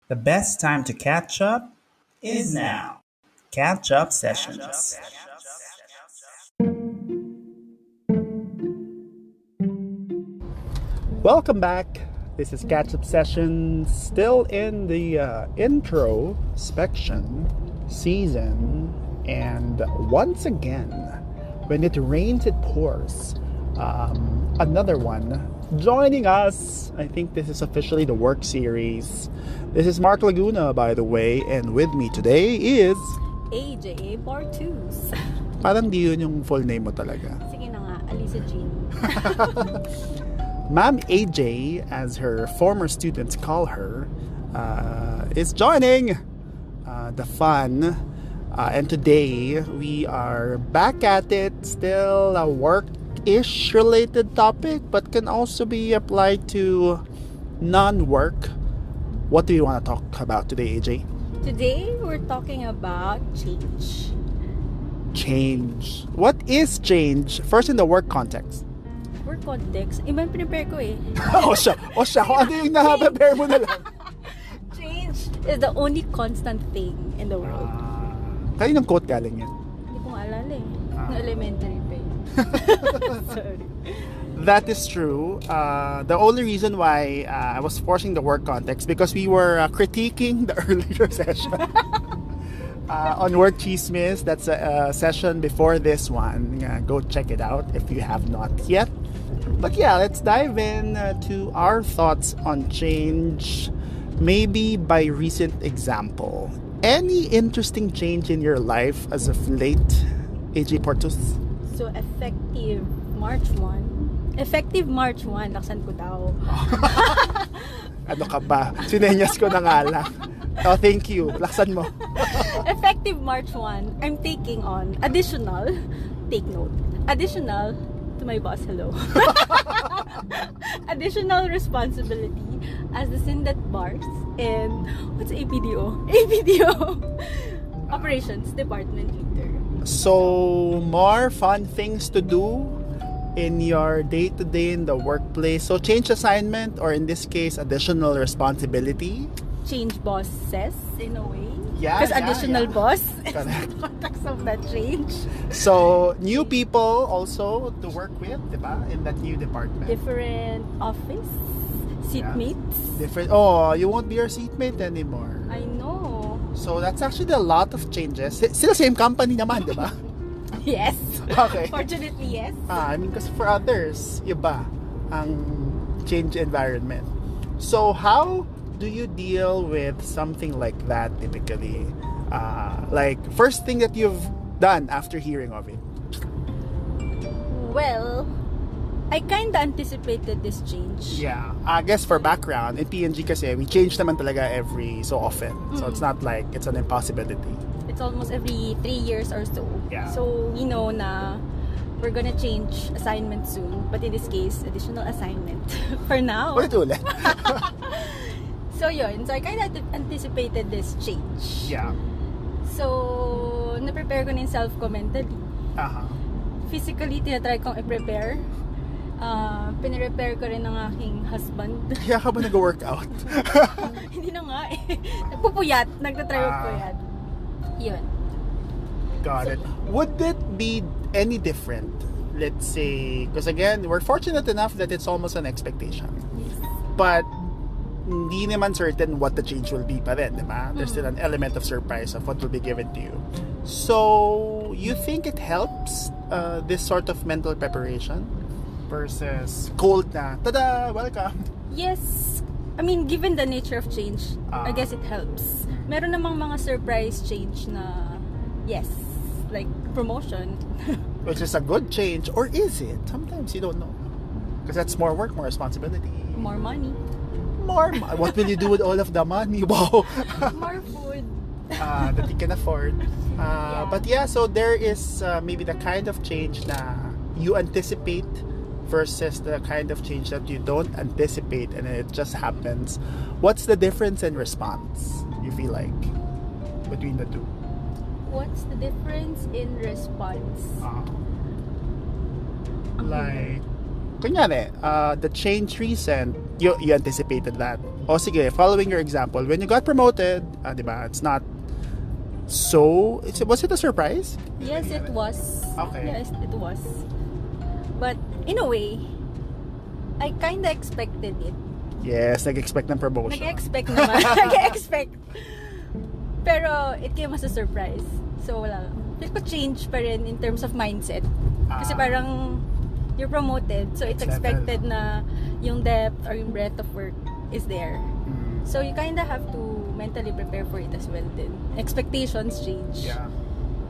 The best time to catch up is now. Catch up sessions. Welcome back. This is Catch Up Sessions, still in the intro section season, and once again, when it rains, it pours. Another one joining us. I think this is officially the work series. This is Mark Laguna, by the way, and with me today is AJ Portus. parang di yun yung full name mo talaga. Sige na nga, Alisa Jean. Ma'am AJ, as her former students call her, is joining the fun. And today we are back at it. Still a work-ish related topic, but can also be applied to non-work. What do you want to talk about today, AJ? Today, we're talking about change. Change. What is change? First, in the work context. Work context, iba yung prepare ko eh. O siya. Kung ano yung na-prepare mo na lang. Change is the only constant thing in the world. Kaninong quote galing yan? Hindi ko maalala eh. No elementary pa eh. Sorry. That is true. The only reason why I was forcing the work context because we were critiquing the earlier session on Work Chismis. That's a session before this one. Go check it out if you have not yet. But yeah, let's dive in to our thoughts on change, maybe by recent example. Any interesting change in your life as of late, AJ Portus? So, effective March 1, laksan ko daw. Ano ka ba? Sinenyas ko na nga lang. Oh, thank you. Laksan mo. Effective March 1, I'm taking on additional, take note, additional to my boss, hello. Additional responsibility as the Sindat Bars and what's APDO? APDO Operations Department Leader. So, more fun things to do in your day-to-day in the workplace. So, change assignment or in this case, additional responsibility. Change bosses in a way. Yeah, Because yeah, additional yeah. boss Correct. is the context of that change. So, new people also to work with, diba? In that new department. Different office, seatmates. Different. Oh, you won't be your seatmate anymore. I know. So, that's actually a lot of changes. Still same company naman, diba? Yes. Okay. Fortunately, yes. I mean, because for others, iba ang change environment. So, how do you deal with something like that typically? Like, first thing that you've done after hearing of it? Well, I kinda anticipated this change. Yeah. I guess for background, in PNG kasi, we change naman talaga every so often. So, it's not like it's an impossibility. It's almost every 3 years or so. Yeah. So, we know na we're gonna change assignment soon. But in this case, additional assignment for now. Ulit-ulit. So, yun. So, I kinda anticipated this change. Yeah. So, na-prepare ko na yung self-commentally. Aha. Physically, tinatry kong i-prepare. Piniprepare ko rin ng aking husband. Kaya ka ba nag-workout? Hindi na nga eh. Nagpupuyat. Nagtatry magpuyat. Yun. Got it. Would it be any different? Let's say, because again, we're fortunate enough that it's almost an expectation. Yes. But, hindi naman certain what the change will be pa rin, diba? There's still an element of surprise of what will be given to you. So, you think it helps this sort of mental preparation versus cold na, tada, welcome. Yes. I mean, given the nature of change, I guess it helps. Meron namang mga surprise change na, yes, like promotion. Which is a good change, or is it? Sometimes you don't know. Because that's more work, more responsibility. More money. What will you do with all of the money? Wow. More food. That you can afford. But yeah, so there is maybe the kind of change na you anticipate versus the kind of change that you don't anticipate and it just happens. What's the difference in response, you feel like, between the two? What's the difference in response? Like, kunyari, the change recent, you anticipated that. O sige, following your example, when you got promoted, di ba, it's not so, was it a surprise? Yes, it was. Okay. Yes, it was. But in a way, I kinda expected it. Yes, nag-expect ng promotion. Nag-expect naman. Nag-expect. Pero it came as a surprise. So wala. Feel ko change pa rin in terms of mindset. Kasi parang you're promoted, so it's expected na yung depth or yung breadth of work is there. So you kinda have to mentally prepare for it as well din. Expectations change. Yeah.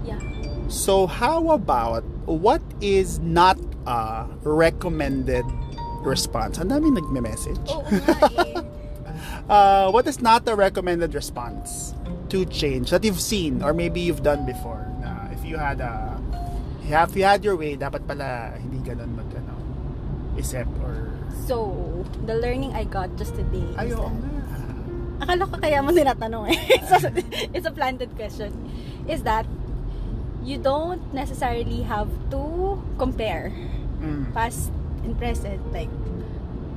Yeah. So how about, what is not a recommended response? Ang dami nagme-message. Oo nga What is not a recommended response to change that you've seen or maybe you've done before? Na if you had your way, dapat pala hindi ganun isip or... So, the learning I got just today is Ayo that, nga. akala ko kaya mo tinatanong eh. It's a planted question. Is that you don't necessarily have to compare past and present, like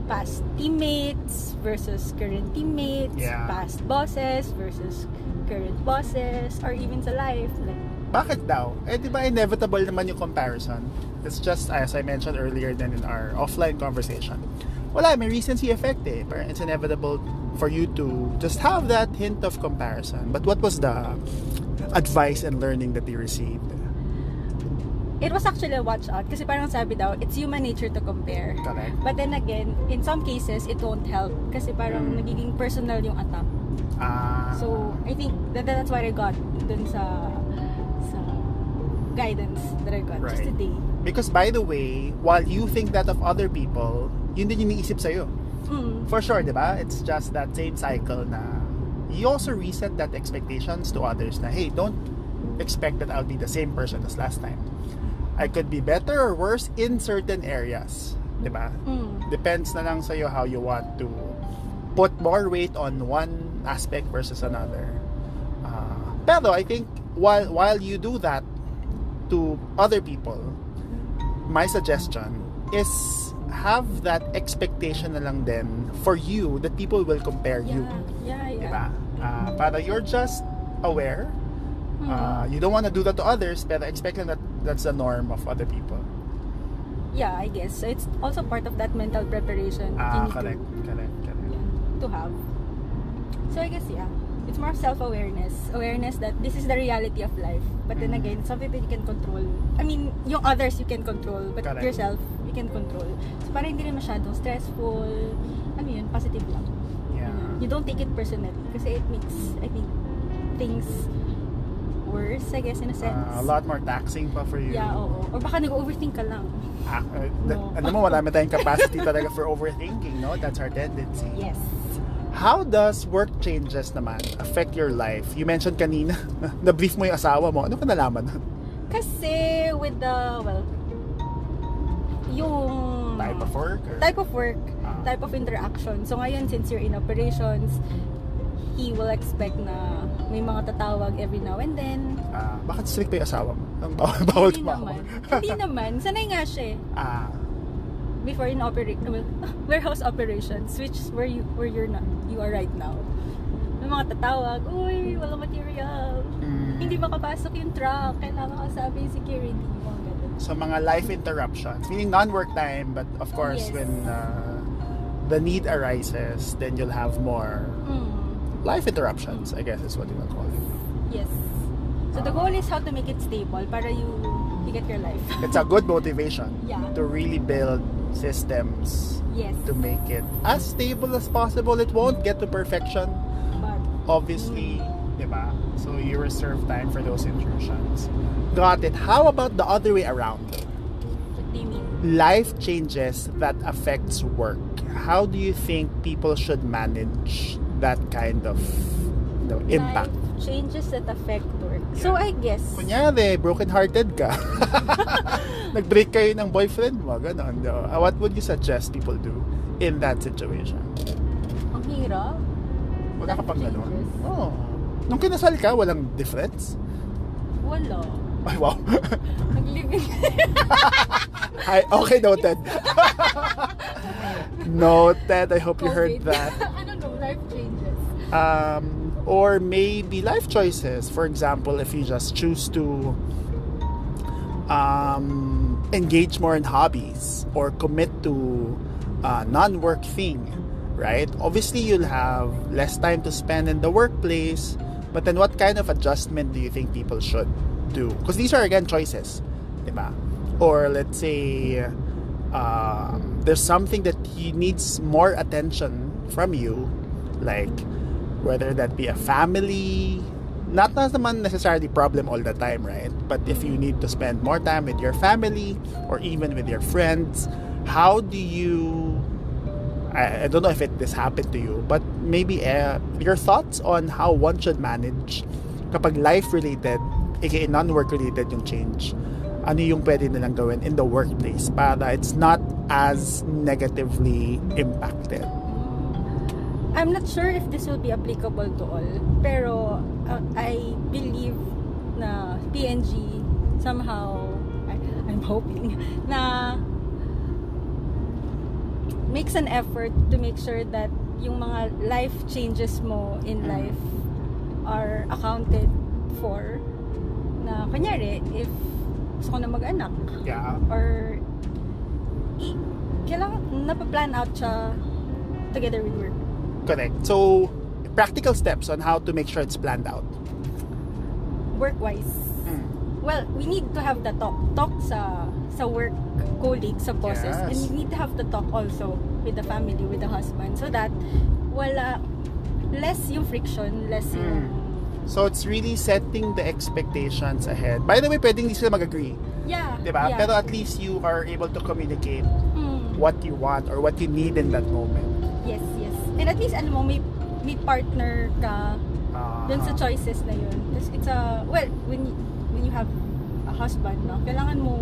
past teammates versus current teammates, Yeah. past bosses versus current bosses, or even sa life. Like, Bakit daw? Di ba inevitable naman yung comparison? It's just, as I mentioned earlier then in our offline conversation, wala, may recency effect eh. Parang it's inevitable for you to just have that hint of comparison. But what was the advice and learning that you received? it was actually a watch out kasi parang sabi daw, it's human nature to compare. Correct. But then again, in some cases, it won't help kasi parang nagiging personal yung attack. So, I think that's what I got dun sa guidance that I got just Right. today. Because by the way, while you think that of other people, yun din yung iniisip sa'yo. For sure, di ba? It's just that same cycle na you also reset that expectations to others na, hey, don't expect that I'll be the same person as last time. I could be better or worse in certain areas. Di ba? Depends na lang sa'yo how you want to put more weight on one aspect versus another. Pero I think while you do that to other people, my suggestion is have that expectation na lang din for you that people will compare you. Yeah. Diba? Para you're just aware. You don't want to do that to others, pero expect lang that that's the norm of other people. Yeah, I guess. So it's also part of that mental preparation you need Correct. to have. So I guess, yeah. It's more self-awareness. Awareness that this is the reality of life. But then again, something that you can control. I mean, yung others you can control, but Correct. yourself, you can control. So parang hindi rin masyadong stressful. Ano yun, positive lang. Yeah. You don't take it personally. Kasi it makes, I think, things worse, I guess, in a sense. A lot more taxing pa for you. Yeah, oo. Or baka nag-overthink ka lang. No. Alam mo, marami tayong capacity talaga for overthinking, no? That's our tendency. Yes. How does work changes naman affect your life? You mentioned kanina, na-brief mo yung asawa mo. Ano ka nalaman? Kasi with the, well, yung Type of work? Or? type of work, type of interaction. So ngayon, since you're in operations, he will expect na may mga tatawag every now and then. Bakit strict pa yung asawa mo? Bawal Hindi tumawag. naman. Hindi naman. Sanay nga siya eh. Before in warehouse operations, which is where you are right now. May mga tatawag, uy, walang material. Hindi makapasok yung truck. Kailangan kasabi yung security. Mga ganun. So mga life interruptions, meaning non-work time, but of course Yes. when the need arises, then you'll have more life interruptions, I guess is what you will call it. Yes. So the goal is how to make it stable para you get your life. It's a good motivation Yeah. to really build systems Yes. to make it as stable as possible. It won't get to perfection, But obviously, diba? So you reserve time for those intrusions. Got it. How about the other way around? what do you mean? Life changes that affects work. How do you think people should manage that kind of impact? Life changes that affect work. So I guess Kunyari, broken-hearted ka. Nag-break kayo ng boyfriend mo, gano'n. What would you suggest people do in that situation? ang hirap. Wala ka Life pang gano'n? changes. Oh. Nung kinasal ka, walang difference? Wala. Ay, wow. Mag-living. Okay, noted. Noted. I hope you heard COVID. that. I don't know, life changes. Or maybe life choices. For example, if you just choose to engage more in hobbies or commit to a non-work thing, right? Obviously, you'll have less time to spend in the workplace. But then what kind of adjustment do you think people should do? Because these are, again, choices. Diba? Or let's say there's something that needs more attention from you, like whether that be a family, not naman necessarily problem all the time, right? But if you need to spend more time with your family or even with your friends, how do you, I don't know if this happened to you, but maybe your thoughts on how one should manage kapag life-related, aka non-work-related yung change. Ano yung pwede nilang gawin in the workplace para it's not as negatively impacted? I'm not sure if this will be applicable to all, pero I believe na PNG somehow, I'm hoping, na makes an effort to make sure that yung mga life changes mo in life are accounted for. Na kunyari, if gusto ko na mag-anak, Yeah. or kailangan napaplan out siya together with work. Correct. So, practical steps on how to make sure it's planned out. Work-wise. Well, we need to have the talk sa work colleagues, sa bosses, Yes. and we need to have the talk also with the family, with the husband, so that less yung friction, less yung So, it's really setting the expectations ahead. By the way, pwedeng hindi sila mag-agree. Diba? yeah. Pero at least you are able to communicate Mm. what you want or what you need in that moment. Yes. And at least ano mo, may partner ka dun sa choices na yun. It's when you have a husband, no, kailangan mo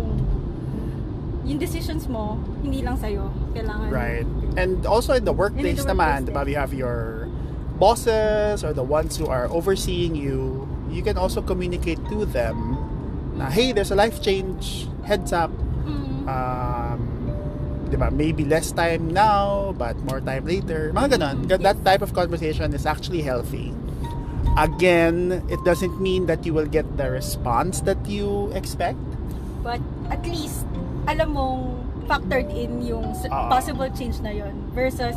yung decisions mo, hindi lang sa'yo. Kailangan Right. And also in the workplace In the naman, workplace, diba, we have your bosses or the ones who are overseeing you. You can also communicate to them na, hey, there's a life change, heads up. Diba, maybe less time now, but more time later. Mga ganon. That type of conversation is actually healthy. Again, it doesn't mean that you will get the response that you expect. But at least, alam mong factored in yung possible change na yon versus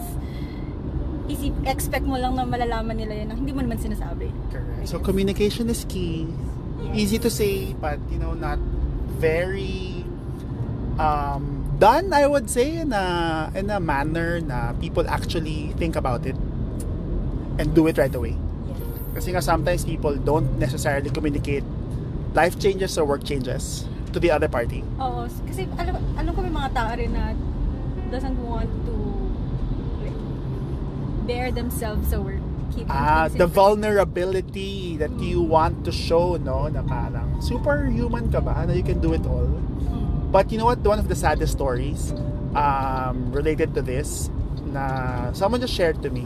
expect mo lang na malalaman nila yun na hindi mo naman sinasabi. Correct. So communication is key. Yes. Easy to say, but not very done, I would say, in a manner na people actually think about it and do it right away. Yes. Kasi nga sometimes people don't necessarily communicate life changes or work changes to the other party. Oo, kasi alam ko may mga tao rin na doesn't want to like, bear themselves sa work. The vulnerability that you want to show, no, na parang superhuman ka ba, na you can do it all. But you know what, one of the saddest stories related to this na someone just shared to me.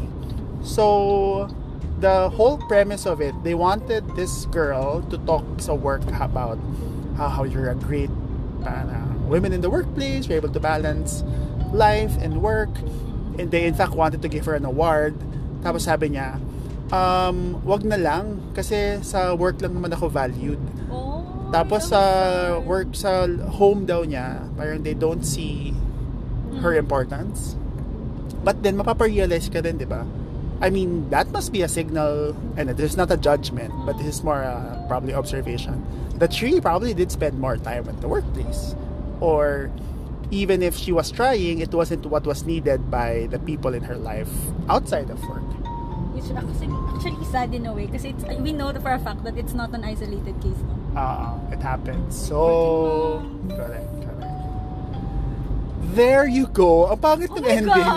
So the whole premise of it, they wanted this girl to talk sa work about how you're a great women in the workplace, you're able to balance life and work, and they in fact wanted to give her an award. Tapos sabi niya, wag na lang kasi sa work lang naman ako valued. Tapos sa work, sa home daw niya, parang they don't see her importance. But then mapaparealize ka din, di ba? I mean, that must be a signal, and this is not a judgment, but this is more probably observation, that she probably did spend more time at the workplace. Or even if she was trying, it wasn't what was needed by the people in her life outside of work. Which actually sad in a way kasi we know for a fact that it's not an isolated case. No? It happens. So, correct. There you go. Ang pangit ng ending.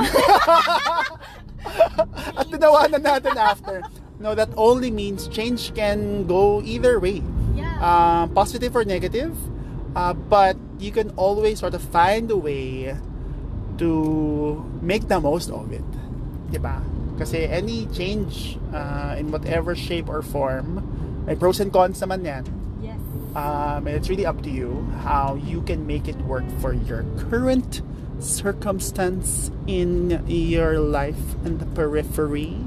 At tinawanan natin after. No, that only means change can go either way. Yeah. Positive or negative. But you can always sort of find a way to make the most of it. Diba? Kasi any change in whatever shape or form, may pros and cons naman yan. Yes. And it's really up to you how you can make it work for your current circumstance in your life and the periphery.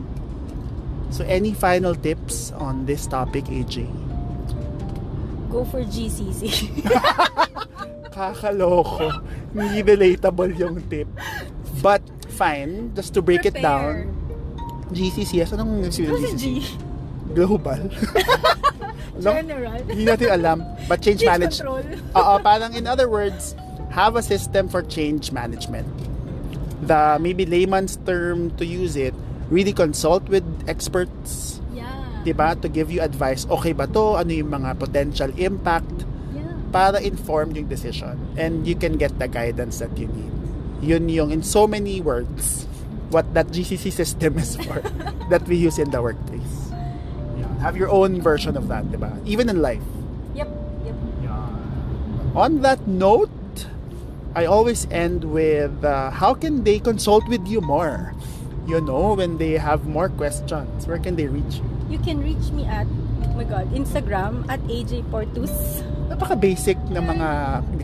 So any final tips on this topic, AJ? Go for GCC. Kakaloko. Hindi relatable yung tip. But fine, just to break it Prepare. down. GCCS, anong Ano si GCC? G? Global. General. Hindi natin alam. But change management. control. Oo, parang in other words, have a system for change management. The maybe layman's term to use it, really consult with experts, Yeah. diba? To give you advice. Okay ba to? Ano yung mga potential impact? Yeah. Para inform yung decision. And you can get the guidance that you need. Yun yung, in so many words, what that GCC system is for that we use in the workplace. Yeah. Have your own version of that, diba? Even in life. Yep. On that note, I always end with how can they consult with you more? You know, when they have more questions, where can they reach you? You can reach me at, oh my God, Instagram at AJ Portus. Napaka-basic ng mga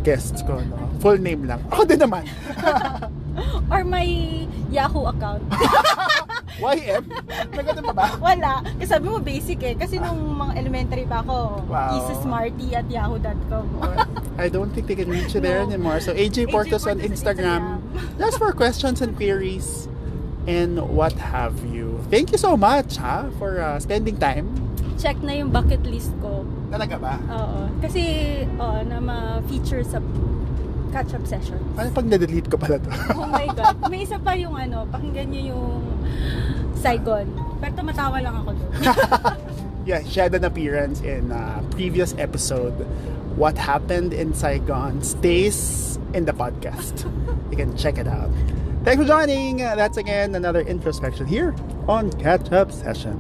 guests ko, no? Full name lang. Ako din naman. Or my Yahoo account. YM? May ganun pa ba? Wala. Kasi sabi mo basic eh. Kasi nung mga elementary pa ako, Wow. isasmarty at yahoo.com. I don't think they can reach you there No. anymore. So AJ Portos on Portus Instagram. Just for questions and queries and what have you. Thank you so much for spending time. Check na yung bucket list ko. Talaga ba? Oo. Kasi, na ma-feature sa catch-up session. Ano pag na-delete ko pala to? Oh my God. May isa pa yung pakinggan nyo yung Saigon. Pero tumatawa lang ako doon. Yeah, she had an appearance in a previous episode. What happened in Saigon stays in the podcast. You can check it out. Thanks for joining. That's again another introspection here on Catch Up Session.